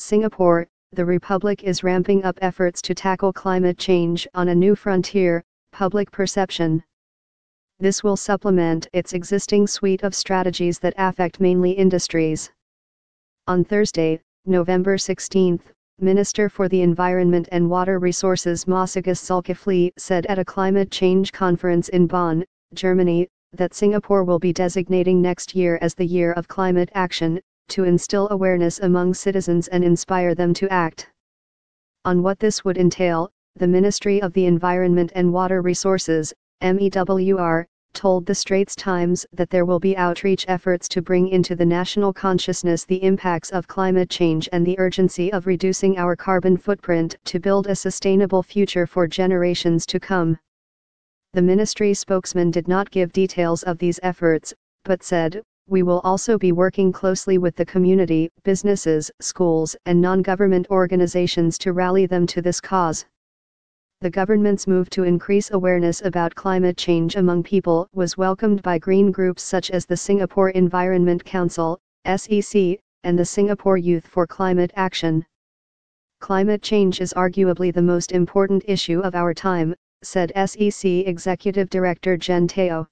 Singapore, the Republic is ramping up efforts to tackle climate change on a new frontier, public perception. This will supplement its existing suite of strategies that affect mainly industries. On Thursday, November 16, Minister for the Environment and Water Resources Massagus Zulkifli said at a climate change conference in Bonn, Germany, that Singapore will be designating next year as the Year of Climate Action, to instill awareness among citizens and inspire them to act. On what this would entail, the Ministry of the Environment and Water Resources, MEWR, told the Straits Times that there will be outreach efforts to bring into the national consciousness the impacts of climate change and the urgency of reducing our carbon footprint to build a sustainable future for generations to come. The ministry spokesman did not give details of these efforts, but said, "We will also be working closely with the community, businesses, schools, and non-government organizations to rally them to this cause." The government's move to increase awareness about climate change among people was welcomed by green groups such as the Singapore Environment Council, SEC, and the Singapore Youth for Climate Action. "Climate change is arguably the most important issue of our time," said SEC Executive Director Jen Teo.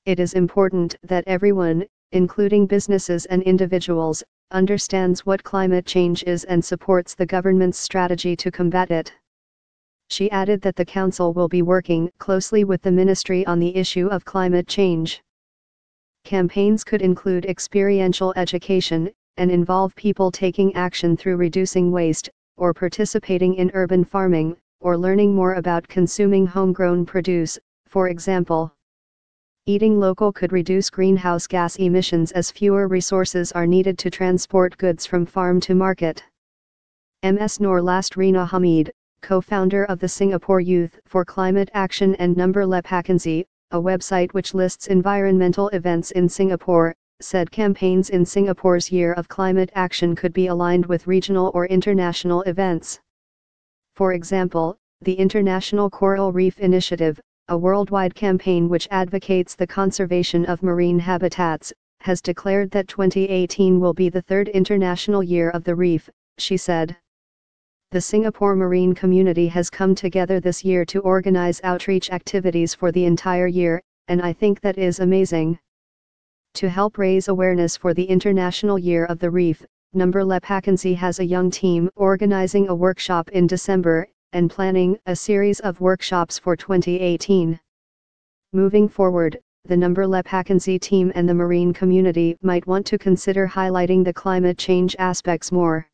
"It is important that everyone, including businesses and individuals, understands what climate change is and supports the government's strategy to combat it." She added that the Council will be working closely with the Ministry on the issue of climate change. Campaigns could include experiential education, and involve people taking action through reducing waste, or participating in urban farming, or learning more about consuming homegrown produce, for example. Eating local could reduce greenhouse gas emissions as fewer resources are needed to transport goods from farm to market. Ms. Noor Lastrina Hamid, co-founder of the Singapore Youth for Climate Action and Number Lepakanzi, a website which lists environmental events in Singapore, said campaigns in Singapore's Year of Climate Action could be aligned with regional or international events. For example, the International Coral Reef Initiative, a worldwide campaign which advocates the conservation of marine habitats, has declared that 2018 will be the third International Year of the Reef, she said. The Singapore marine community has come together this year to organize outreach activities for the entire year, and I think that is amazing. To help raise awareness for the International Year of the Reef, Number Lepakanzi has a young team organizing a workshop in December, and planning a series of workshops for 2018. Moving forward, the Number Lepakanzi team and the marine community might want to consider highlighting the climate change aspects more.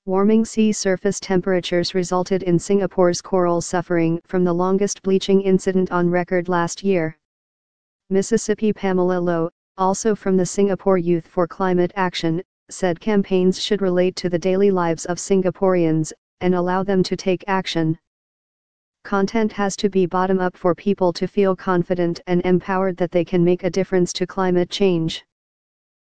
Warming sea surface temperatures resulted in Singapore's coral suffering from the longest bleaching incident on record last year. Mississippi Pamela Lowe, also from the Singapore Youth for Climate Action, said campaigns should relate to the daily lives of Singaporeans, and allow them to take action. Content has to be bottom-up for people to feel confident and empowered that they can make a difference to climate change.